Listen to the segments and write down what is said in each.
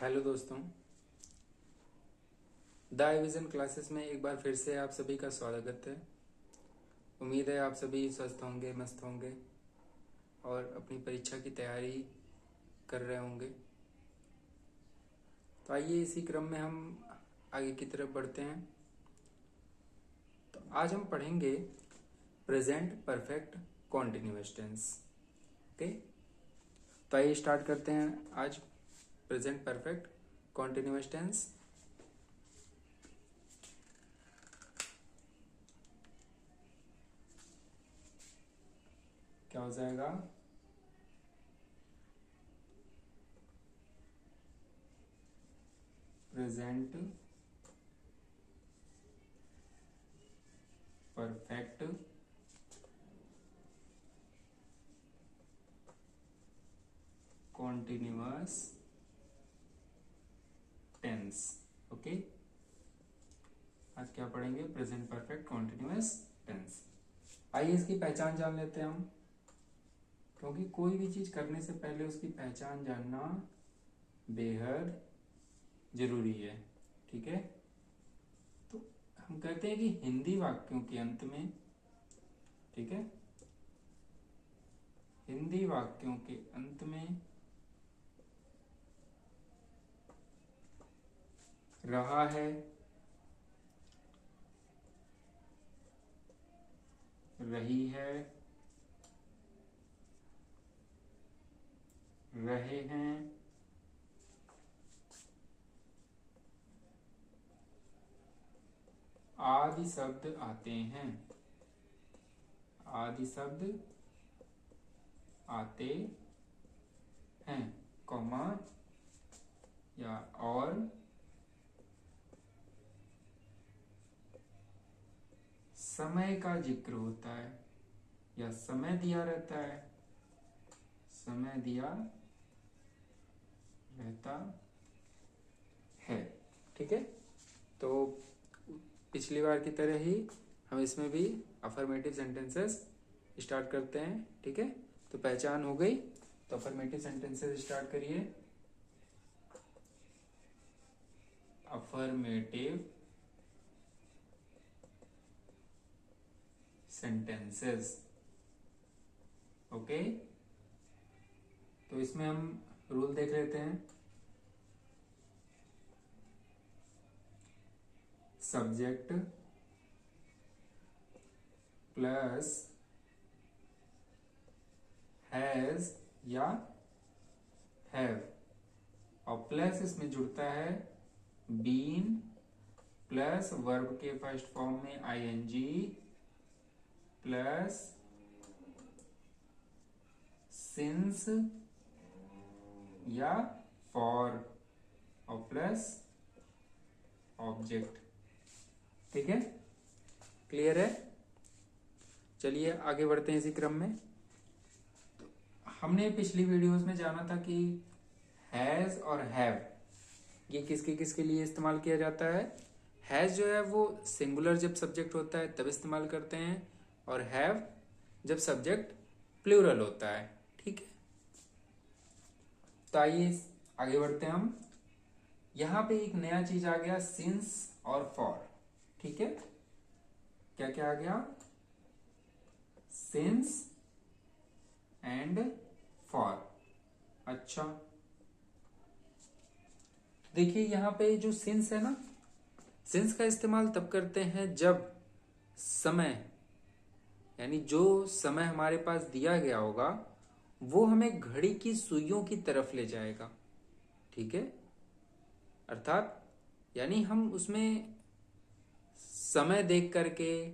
Hello दोस्तों, the vision classes में एक बार फिर से आप सभी का स्वागत है। उम्मीद है आप सभी स्वस्थ होंगे, मस्त होंगे और अपनी परीक्षा की तैयारी कर रहे होंगे। तो आइए इसी क्रम में हम आगे की तरफ बढ़ते हैं। तो आज हम पढ़ेंगे present perfect continuous tense. Okay, तो आइए स्टार्ट करते हैं आज प्रेजेंट परफेक्ट कॉन्टिन्यूअस टेंस। क्या हो जाएगा? Present perfect continuous tense. Okay, आज क्या पढ़ेंगे? Present perfect continuous tense. आइए इसकी पहचान जान लेते हैं हम, क्योंकि कोई भी चीज करने से पहले उसकी पहचान जानना बेहद जरूरी है। ठीक है, तो हम कहते हैं कि हिंदी वाक्यों के अंत में, ठीक है, हिंदी वाक्यों के अंत में रहा है, रही है, रहे हैं, आदि शब्द आते हैं, आदि शब्द आते हैं, कॉमा या और समय का जिक्र होता है या समय दिया रहता है, समय दिया रहता है। ठीक है, तो पिछली बार की तरह ही हम इसमें भी अफर्मेटिव सेंटेंसेस स्टार्ट करते हैं। ठीक है, तो पहचान हो गई, तो अफर्मेटिव सेंटेंसेस स्टार्ट करिए। Affirmative sentences. ओके, तो इसमें हम रूल देख लेते हैं। सब्जेक्ट प्लस हैज या हैव और प्लस इसमें जुड़ता है बीन प्लस वर्ब के फर्स्ट फॉर्म में आईएनजी प्लस सिंस या फॉर और प्लस ऑब्जेक्ट। ठीक है, क्लियर है? चलिए आगे बढ़ते हैं इसी क्रम में। तो हमने पिछली वीडियोस में जाना था कि हैज और हैव ये किसके किसके लिए इस्तेमाल किया जाता है। हैज जो है वो सिंगुलर जब सब्जेक्ट होता है तब इस्तेमाल करते हैं, और हैव जब सब्जेक्ट प्लूरल होता है। ठीक है, तो आइए आगे बढ़ते हैं हम। यहां पे एक नया चीज आ गया, सिंस और फॉर। ठीक है, क्या क्या आ गया? Since and for. अच्छा, देखिए यहां पे जो सिंस है ना, सिंस का इस्तेमाल तब करते हैं जब समय, यानी जो समय हमारे पास दिया गया होगा वो हमें घड़ी की सुइयों की तरफ ले जाएगा। ठीक है, अर्थात यानी हम उसमें समय देख करके,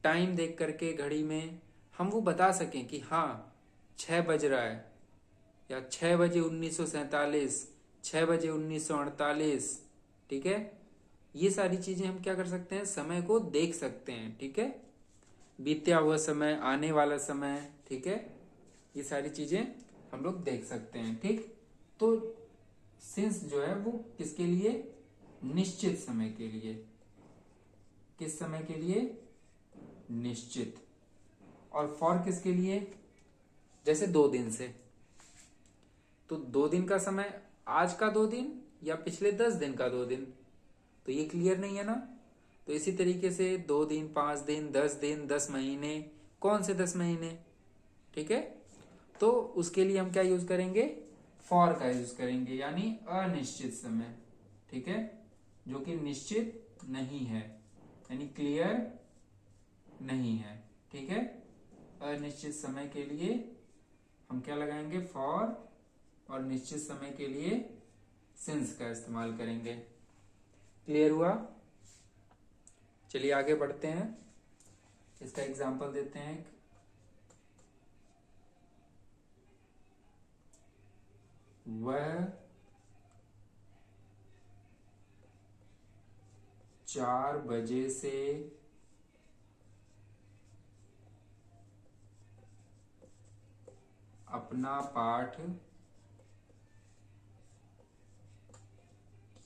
टाइम देख करके घड़ी में हम वो बता सकें कि हाँ 6 बज रहा है, या 6 बजे 1947, 6 बजे 1948। ठीक है, ये सारी चीजें हम क्या कर सकते हैं? समय को देख सकते हैं। ठीक है, बीतया हुआ समय, आने वाला समय। ठीक है, ये सारी चीजें हम लोग देख सकते हैं। ठीक, तो सिंस जो है वो किसके लिए? निश्चित समय के लिए। किस समय के लिए? निश्चित। और फॉर किसके लिए? जैसे 2 दिन से, तो 2 दिन का समय आज का 2 दिन या पिछले 10 दिन का 2 दिन, तो ये क्लियर नहीं है ना। तो इसी तरीके से 2 दिन, 5 दिन, 10 दिन, 10 महीने, कौन से 10 महीने, ठीक है। तो उसके लिए हम क्या यूज करेंगे, फॉर का यूज करेंगे, यानी अनिश्चित समय, ठीक है, जो कि निश्चित नहीं है, यानी क्लियर नहीं है, ठीक है। अनिश्चित समय के लिए हम क्या लगाएंगे, फॉर, और निश्चित समय के लिए सिंस का इस्तेमाल करेंगे। क्लियर हुआ। चलिए आगे बढ़ते हैं, इसका एग्जांपल देते हैं। वह 4 बजे से अपना पाठ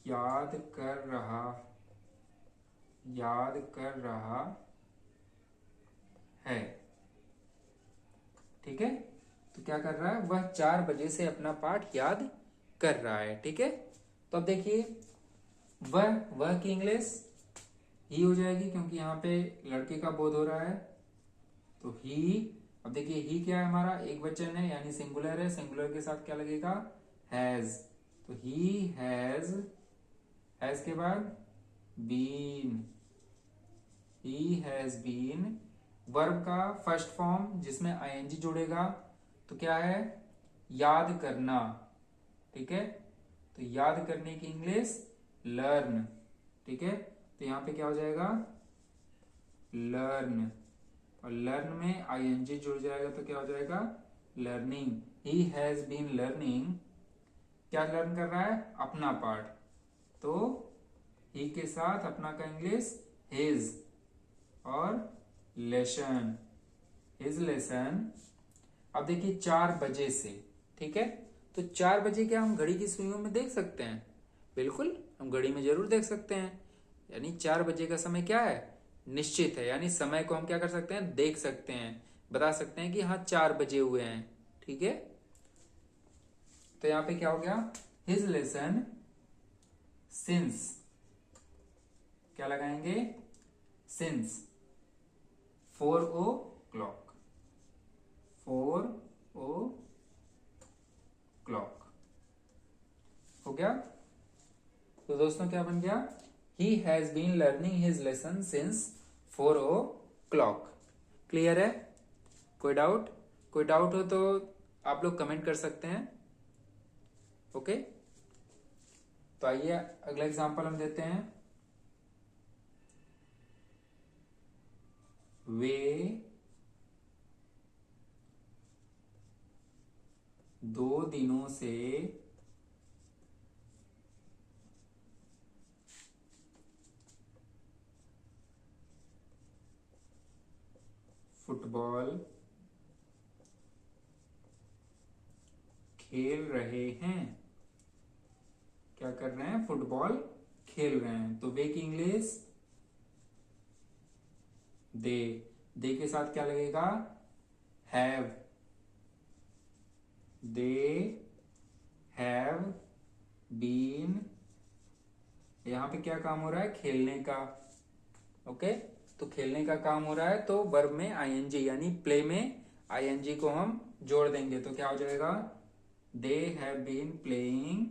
याद कर रहा है, ठीक है। तो क्या कर रहा है, वह 4 बजे से अपना पाठ याद कर रहा है, ठीक है। तो अब देखिए, वह की इंग्लिश ही हो जाएगी, क्योंकि यहाँ पे लड़के का बोध हो रहा है, तो ही। अब देखिए, ही क्या है, हमारा एक वचन है, यानी सिंगुलर है, सिंगुलर के साथ क्या लगेगा, हैज। तो ही हैज के बाद been, he has been. Verb का फर्स्ट फॉर्म जिसमें आईएनजी जुड़ेगा, तो क्या है, याद करना, ठीक है। तो याद करने की इंग्लिश लर्न, ठीक है। तो यहां पे क्या हो जाएगा, लर्न, और लर्न में आईएनजी जुड़ जाएगा तो क्या हो जाएगा, learning. He has been learning, क्या लर्न कर रहा है, अपना पाठ। तो ही के साथ अपना का इंग्लिश हिज, और लेसन, हिज लेसन। अब देखिए 4 बजे से, ठीक है। तो 4 बजे क्या हम घड़ी की सुइयों में देख सकते हैं, बिल्कुल हम घड़ी में जरूर देख सकते हैं। यानी 4 बजे का समय क्या है, निश्चित है, यानी समय को हम क्या कर सकते हैं, देख सकते हैं, बता सकते हैं कि हाँ 4 बजे हुए हैं, ठीक है। तो यहां पे क्या हो गया, हिज लेसन सिंस, क्या लगाएंगे, सिंस 4 o'clock, 4 o'clock हो गया। तो दोस्तों क्या बन गया, he has been learning his lesson since 4 o'clock। Clear है। कोई डाउट हो तो आप लोग कमेंट कर सकते हैं, ओके। तो आइए अगला एग्जांपल हम देते हैं। वे 2 दिनों से फुटबॉल खेल रहे हैं, क्या कर रहे हैं, फुटबॉल खेल रहे हैं। तो वे की इंग्लिश दे के साथ क्या लगेगा, हैव, दे हैव बीन। यहां पे क्या काम हो रहा है, खेलने का, ओके। तो खेलने का काम हो रहा है, तो वर्ब में आईएनजी, यानी प्ले में आईएनजी को हम जोड़ देंगे, तो क्या हो जाएगा, दे हैव बीन प्लेइंग,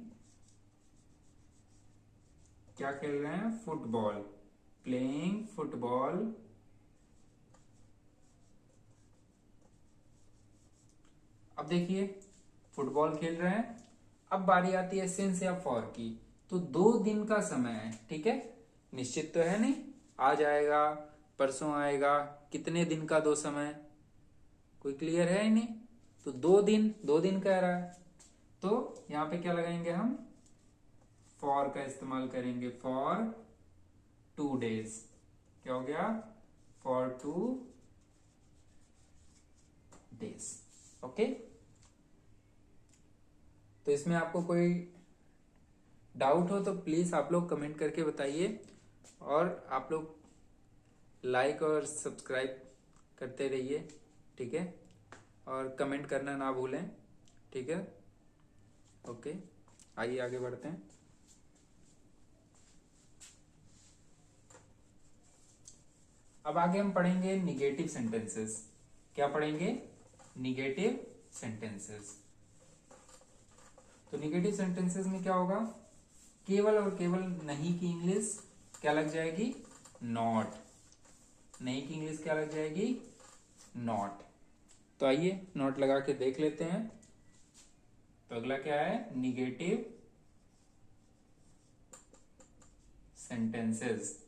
क्या खेल रहे हैं, फुटबॉल, प्लेइंग फुटबॉल। अब देखिए फुटबॉल खेल रहे हैं। अब बारी आती है सिंस या फॉर की। तो 2 दिन का समय है, ठीक है, निश्चित तो है नहीं, आज आएगा, परसों आएगा, कितने दिन का 2 समय, कोई क्लियर है ही नहीं। तो 2 दिन कह रहा है, तो यहां पे क्या लगाएंगे हम, फॉर का इस्तेमाल करेंगे, फॉर 2 days। क्या हो गया, फॉर 2 days, ओके। तो इसमें आपको कोई डाउट हो तो प्लीज आप लोग कमेंट करके बताइए, और आप लोग लाइक और सब्सक्राइब करते रहिए, ठीक है, और कमेंट करना ना भूलें, ठीक है, ओके। आइए आगे बढ़ते हैं। अब आगे हम पढ़ेंगे निगेटिव सेंटेंसेस। क्या पढ़ेंगे? Negative sentences. तो निगेटिव सेंटेंसेस में क्या होगा? केवल और केवल नहीं की इंग्लिश क्या लग जाएगी? नॉट। नहीं की इंग्लिश क्या लग जाएगी? नॉट। तो आइए नोट लगा के देख लेते हैं। तो अगला क्या है? Negative sentences.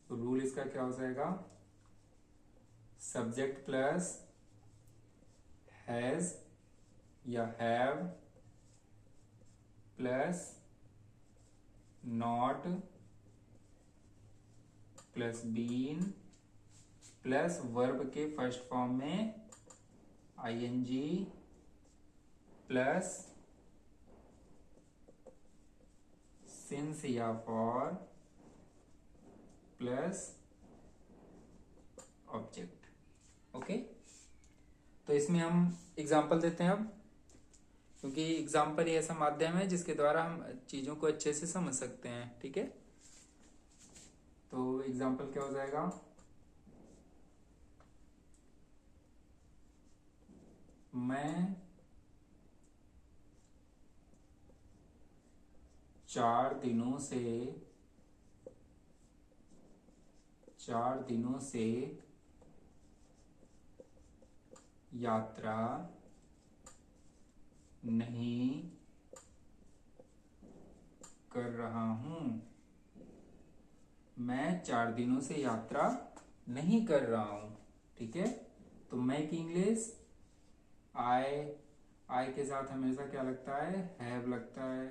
तो रूल इसका क्या हो जाएगा? सब्जेक्ट प्लस हैज या have plus not plus been plus verb के फर्स्ट फॉर्म में आईएनजी प्लस सिंस या फॉर प्लस ऑब्जेक्ट। ओके, तो इसमें हम एग्जाम्पल देते हैं अब, क्योंकि एग्जाम्पल ही ऐसा माध्यम है जिसके द्वारा हम चीजों को अच्छे से समझ सकते हैं। ठीक है, तो एग्जाम्पल क्या हो जाएगा? मैं 4 दिनों से यात्रा नहीं कर रहा हूं। मैं 4 दिनों से यात्रा नहीं कर रहा हूं। ठीक है, तो मैं की इंग्लिश आई के साथ हमेशा क्या लगता है? हैव लगता है।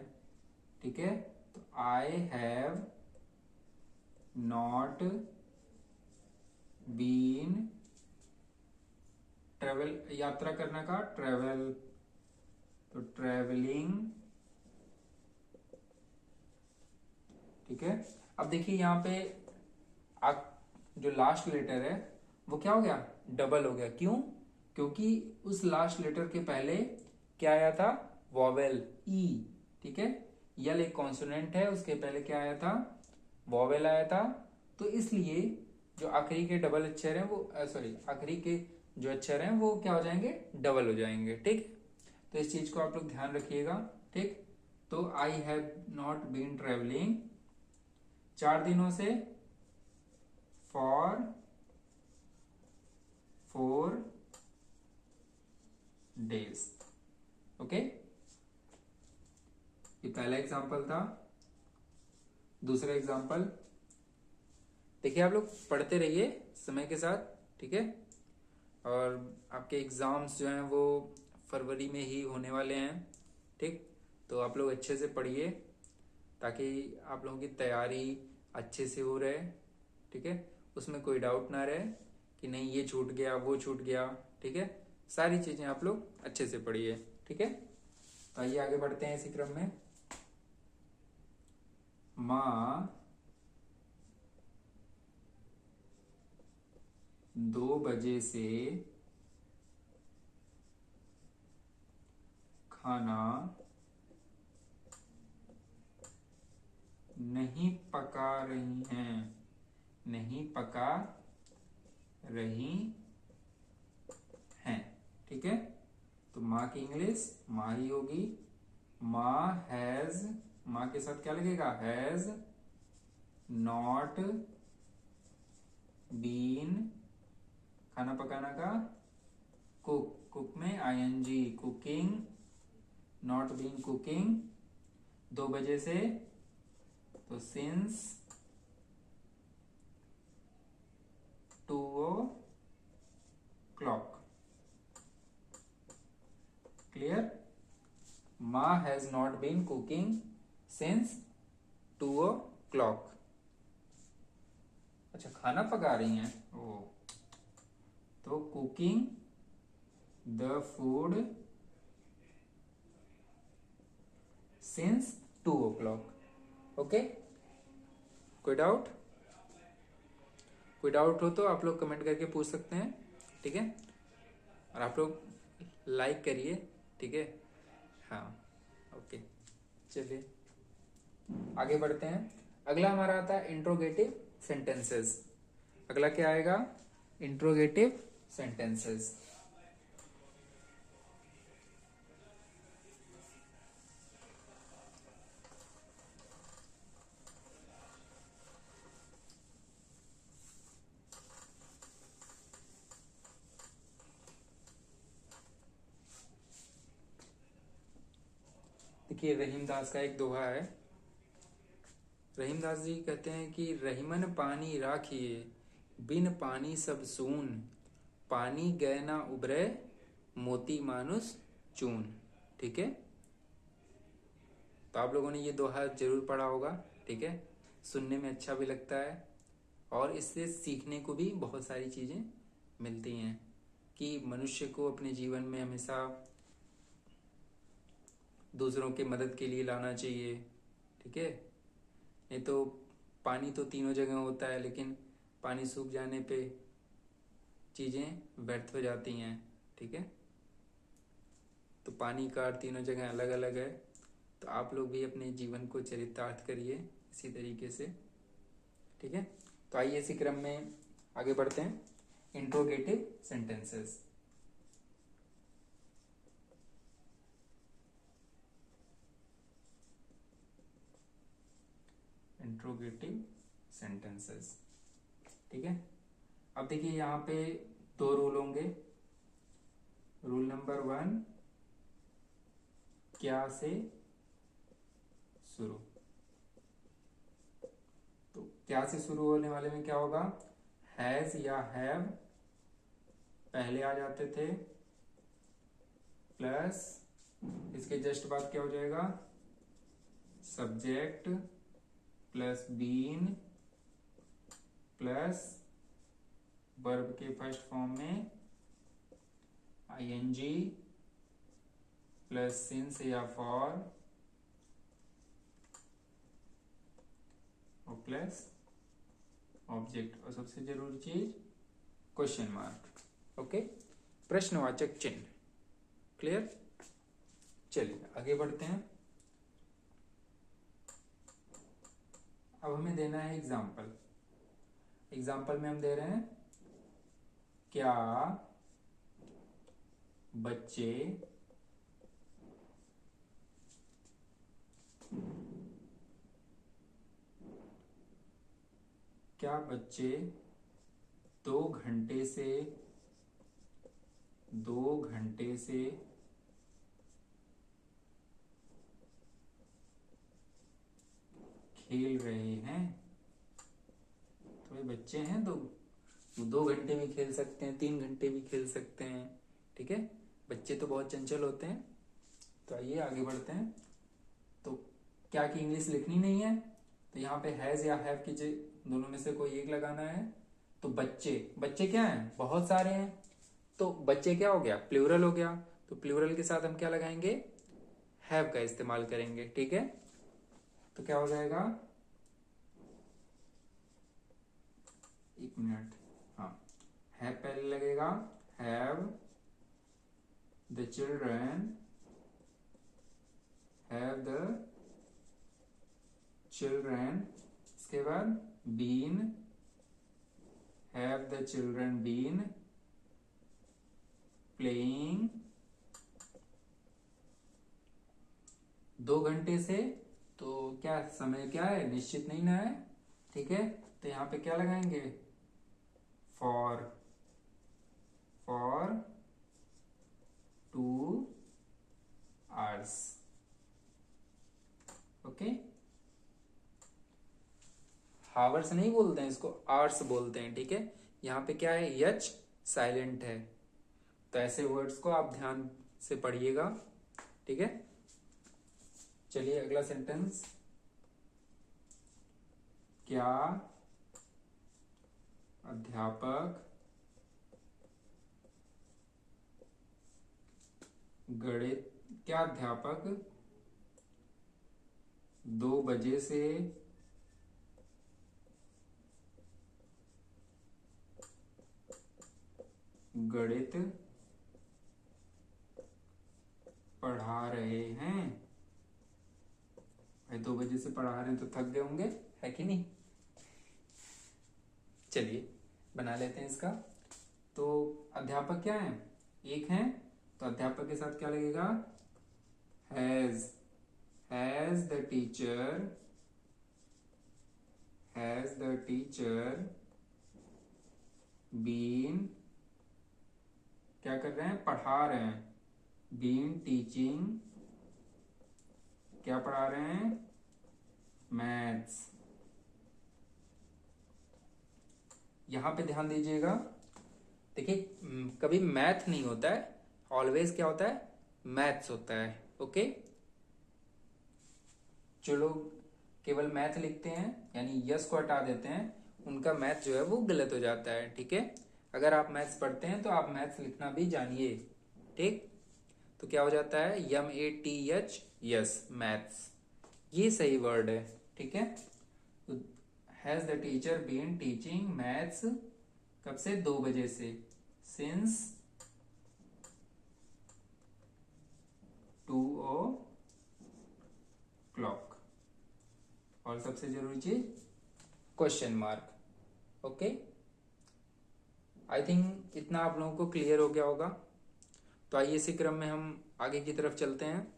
ठीक है, तो I have not been, travel यात्रा करने का ट्रेवल, तो ट्रेवलिंग। ठीक है, अब देखिए यहाँ पे जो लास्ट लेटर है वो क्या हो गया? डबल हो गया। क्यों? क्योंकि उस लास्ट लेटर के पहले क्या आया था? वॉवेल ई। ठीक है, यल एक कॉन्सोनेंट है, उसके पहले क्या आया था? वॉवेल आया था। तो इसलिए जो आखिरी के डबल अक्षर हैं वो सॉरी आखिरी के जो अक्षर हैं वो क्या हो जाएंगे? डबल हो जाएंगे। ठीक, तो इस चीज को आप लोग ध्यान रखिएगा। ठीक, तो I have not been travelling 4 दिनों से, फॉर 4 days। ओके, ये पहला एग्जांपल था। दूसरा एग्जांपल देखिए, आप लोग पढ़ते रहिए समय के साथ। ठीक है, और आपके एग्जाम्स जो हैं वो फरवरी में ही होने वाले हैं। ठीक, तो आप लोग अच्छे से पढ़िए ताकि आप लोगों की तैयारी अच्छे से हो रहे। ठीक है, उसमें कोई डाउट ना रहे कि नहीं ये छूट गया वो छूट गया। ठीक है, सारी चीजें आप लोग अच्छे से पढ़िए। ठीक है, तो आइए आगे बढ़ते हैं इसी क्रम में। माँ 2 बजे से खाना नहीं पका रही हैं। नहीं पका रही हैं। ठीक है, तो माँ की इंग्लिश माँ ही होगी। माँ हैज, माँ के साथ क्या लगेगा? हैज नॉट बीन, खाना पकाना का कुक, कुक में I N G, cooking, not been cooking 2 बजे से, तो सिंस 2 o'clock। क्लियर? माँ has not been cooking since 2 o'clock। अच्छा, खाना पका रही हैं। ओ, तो cooking the food since 2 o'clock। Okay, कोई डाउट? कोई डाउट हो तो आप लोग कमेंट करके पूछ सकते हैं, ठीक है। और आप लोग लाइक करिए, ठीक है। हाँ, ओके, चलिए आगे बढ़ते हैं। अगला हमारा आता है इंट्रोगेटिव सेंटेंसेस। अगला क्या आएगा? Interrogative sentences. देखिए, रहीमदास का एक दोहा है। रहीमदास जी कहते हैं कि रहीमन पानी राखिए, बिन पानी सब सून, पानी गए ना उबरे, मोती मानुष चून। ठीक है, तो आप लोगों ने ये दोहा जरूर पढ़ा होगा, ठीक है। सुनने में अच्छा भी लगता है और इससे सीखने को भी बहुत सारी चीजें मिलती हैं कि मनुष्य को अपने जीवन में हमेशा दूसरों के मदद के लिए लाना चाहिए, ठीक है। नहीं तो पानी तो तीनों जगह होता है, लेकिन पानी सूख जाने पे चीजें व्यर्थ हो जाती हैं, ठीक है। तो पानी का तीनों जगह अलग अलग है। तो आप लोग भी अपने जीवन को चरितार्थ करिए इसी तरीके से, ठीक है। तो आइए इसी क्रम में आगे बढ़ते हैं। Interrogative sentences. इंट्रोगेटिव सेंटेंसेस, ठीक है। अब देखिए यहाँ पे दो रूल होंगे। रूल नंबर 1, क्या से शुरू। तो क्या से शुरू होने वाले में क्या होगा? हैज या हैव पहले आ जाते थे, प्लस इसके जस्ट बाद क्या हो जाएगा? Subject plus been plus verb के फर्स्ट फॉर्म में आईएनजी प्लस सिंस या फॉर और प्लस ऑब्जेक्ट, और सबसे जरूरी चीज क्वेश्चन मार्क। ओके, प्रश्नवाचक चिन्ह। क्लियर? चलिए आगे बढ़ते हैं। अब हमें देना है एग्जाम्पल। एग्जाम्पल में हम दे रहे हैं, क्या बच्चे क्या बच्चे 2 घंटे से 2 घंटे से खेल रहे हैं? तो ये बच्चे हैं, तो 2 घंटे भी खेल सकते हैं, 3 घंटे भी खेल सकते हैं, ठीक है। बच्चे तो बहुत चंचल होते हैं। तो आइए आगे बढ़ते हैं। तो क्या की इंग्लिश लिखनी नहीं है, तो यहाँ पे हैज या हैव की दोनों में से कोई एक लगाना है। तो बच्चे, बच्चे क्या हैं? बहुत सारे हैं। तो बच्चे क्या हो गया? प्लूरल हो गया। तो प्लूरल के साथ हम क्या लगाएंगे? हैव का इस्तेमाल करेंगे, ठीक है। तो क्या हो जाएगा? एक मिनट, हाँ, हैव पहले लगेगा। Have the children, have the children, इसके बाद been, have the children been playing 2 घंटे से। तो क्या समय क्या है? निश्चित नहीं ना है, ठीक है। तो यहां पे क्या लगाएंगे? For 2 hours. ओके, हावर्स नहीं बोलते हैं इसको, आवर्स बोलते हैं, ठीक है। यहाँ पे क्या है? यच साइलेंट है। तो ऐसे वर्ड्स को आप ध्यान से पढ़िएगा, ठीक है। चलिए अगला सेंटेंस। क्या अध्यापक गणित, क्या अध्यापक 2 बजे से गणित पढ़ा रहे हैं। भाई 2 बजे से पढ़ा रहे हैं तो थक गए होंगे, है कि नहीं। चलिए बना लेते हैं इसका। तो अध्यापक क्या है, एक है, तो अध्यापक के साथ क्या लगेगा, हैज द टीचर बीन, क्या कर रहे हैं, पढ़ा रहे हैं, बीन टीचिंग, क्या पढ़ा रहे हैं, मैथ्स। यहां पे ध्यान दीजिएगा, देखिए कभी मैथ नहीं होता है, ऑलवेज क्या होता है, मैथ्स होता है। ओके, जो लोग केवल मैथ लिखते हैं यानी यस को हटा देते हैं, उनका मैथ जो है वो गलत हो जाता है। ठीक है, अगर आप मैथ्स पढ़ते हैं तो आप मैथ्स लिखना भी जानिए। ठीक, तो क्या हो जाता है, MATH, यस, मैथ्स, ये सही वर्ड है। ठीक है, तो has the teacher been teaching maths, कब से, 2 बजे से, सिंस 2 o'clock। और सबसे जरूरी चीज question mark. Okay, I think इतना आप लोगों को क्लियर हो गया होगा। तो आइए इसी क्रम में हम आगे की तरफ चलते हैं।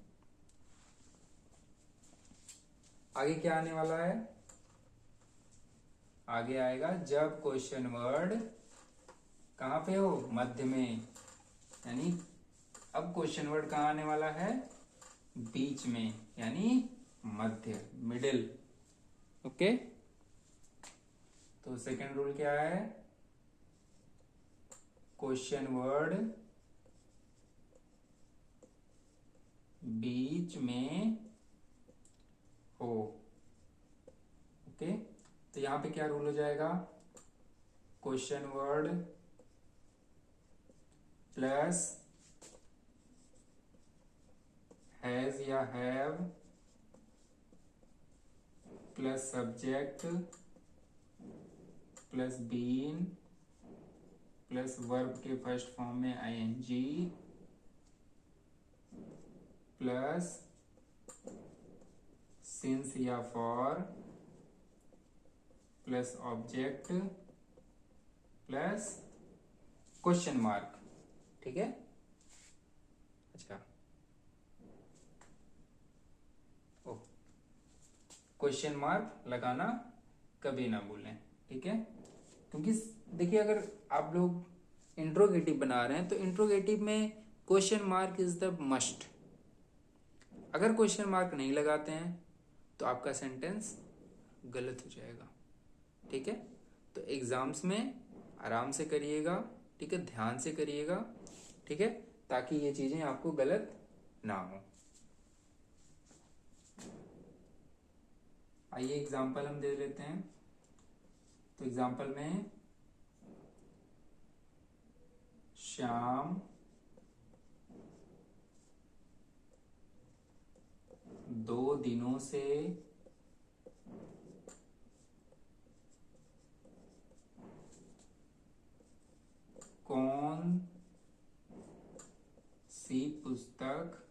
आगे क्या आने वाला है, आगे आएगा जब क्वेश्चन वर्ड कहां पे हो, मध्य में, यानी अब क्वेश्चन वर्ड कहां आने वाला है, बीच में, यानी मध्य, मिडिल। ओके, तो सेकंड रूल क्या है, क्वेश्चन वर्ड बीच में हो। ओके, तो यहां पे क्या रूल हो जाएगा, क्वेश्चन वर्ड प्लस हैज या have plus subject plus been plus verb के फर्स्ट फॉर्म में ING प्लस सिंस या for plus object plus question mark. ठीक है, अच्छा, क्वेश्चन मार्क लगाना कभी ना भूलें। ठीक है, क्योंकि देखिए अगर आप लोग इंट्रोगेटिव बना रहे हैं तो इंट्रोगेटिव में question mark is the must. अगर क्वेश्चन मार्क नहीं लगाते हैं तो आपका सेंटेंस गलत हो जाएगा। ठीक है, तो एग्जाम्स में आराम से करिएगा, ठीक है, ध्यान से करिएगा, ठीक है, ताकि ये चीजें आपको गलत ना हो। आइए एग्जाम्पल हम दे लेते हैं। तो एग्जाम्पल में श्याम 2 दिनों से कौन सी पुस्तक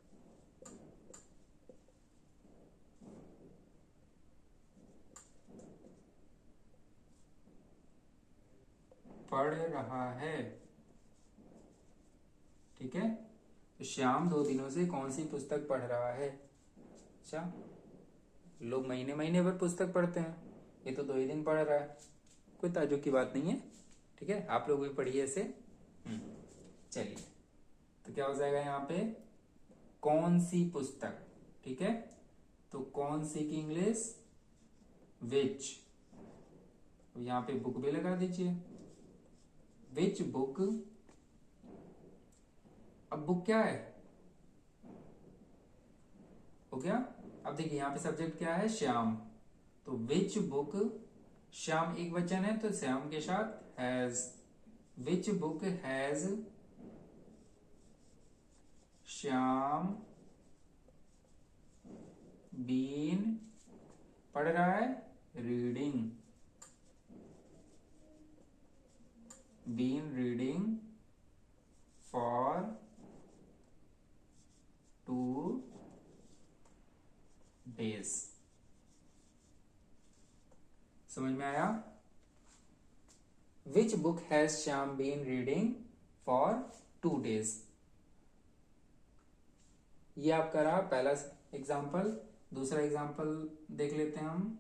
पढ़ रहा है। ठीक है, तो श्याम 2 दिनों से कौन सी पुस्तक पढ़ रहा है। अच्छा, लोग महीने महीने भर पुस्तक पढ़ते हैं, ये तो 2 ही दिन पढ़ रहा है, कोई ताज्जुब की बात नहीं है। ठीक है, आप लोग भी पढ़िए ऐसे। चलिए, तो क्या हो जाएगा यहाँ पे, कौन सी पुस्तक। ठीक है, तो कौन सी की इंग्लिश विच, तो यहाँ पे बुक भी लगा दीजिए, विच बुक। अब बुक क्या है, हो गया। अब देखिए यहाँ पे सब्जेक्ट क्या है, श्याम, तो विच बुक, श्याम एक वचन है तो श्याम के साथ has, which book has Shyam been, पढ़ रहा है, रीडिंग, बीन रीडिंग समझ में आया? Which book has Shyam been reading for 2 days? ये आपका रहा पहला एग्जाम्पल। दूसरा एग्जाम्पल देख लेते हैं हम।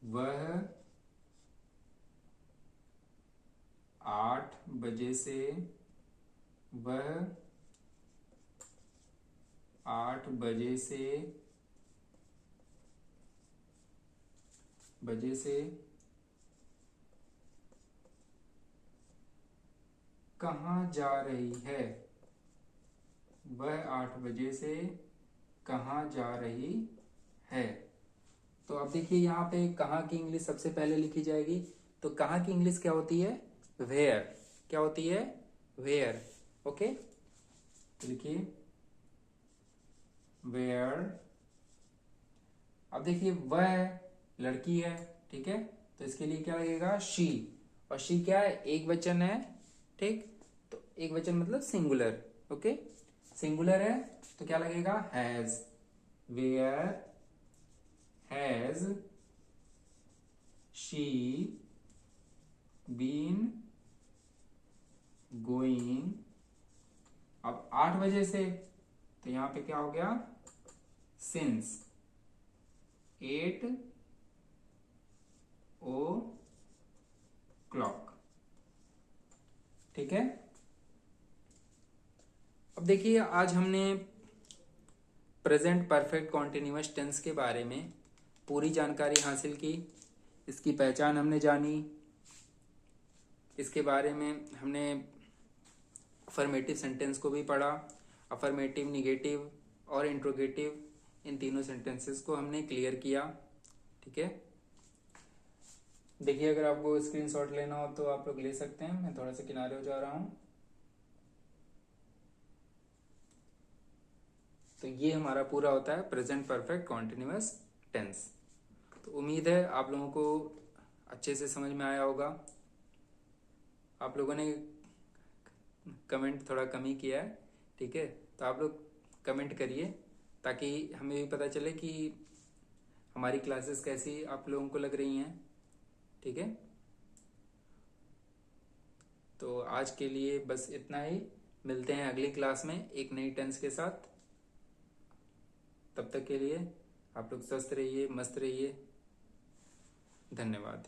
वह 8 बजे से 8 कहाँ जा रही है? वह 8 बजे से कहाँ जा रही है? तो अब देखिए यहाँ पे कहाँ की इंग्लिश सबसे पहले लिखी जाएगी। तो कहाँ की इंग्लिश क्या होती है? वेयर। क्या होती है? वेयर। ओके, तो लिखिए वेयर। अब देखिए वह लड़की है, ठीक है, तो इसके लिए क्या लगेगा? शी। और शी क्या है? एक वचन है, ठीक, तो एक वचन मतलब सिंगुलर। ओके, सिंगुलर है तो क्या लगेगा? Has. Where has she been going. अब 8 बजे से, तो यहां पे क्या हो गया? Since 8 o'clock। ठीक है, अब देखिए आज हमने प्रेजेंट परफेक्ट कॉन्टिन्यूअस टेंस के बारे में पूरी जानकारी हासिल की। इसकी पहचान हमने जानी, इसके बारे में हमने अफर्मेटिव सेंटेंस को भी पढ़ा। अफर्मेटिव, निगेटिव और इंट्रोगेटिव, इन तीनों सेंटेंसेस को हमने क्लियर किया। ठीक है, देखिए अगर आपको स्क्रीनशॉट लेना हो तो आप लोग ले सकते हैं। मैं थोड़ा सा किनारे हो जा रहा हूं। तो ये हमारा पूरा होता है प्रेजेंट परफेक्ट कॉन्टिन्यूअस टेंस। तो उम्मीद है आप लोगों को अच्छे से समझ में आया होगा। आप लोगों ने कमेंट थोड़ा कम ही किया है, ठीक है, तो आप लोग कमेंट करिए ताकि हमें भी पता चले कि हमारी क्लासेस कैसी आप लोगों को लग रही हैं। ठीक है, तो आज के लिए बस इतना ही। मिलते हैं अगली क्लास में एक नई टेंस के साथ। तब तक के लिए आप लोग स्वस्थ रहिए, मस्त रहिए। धन्यवाद।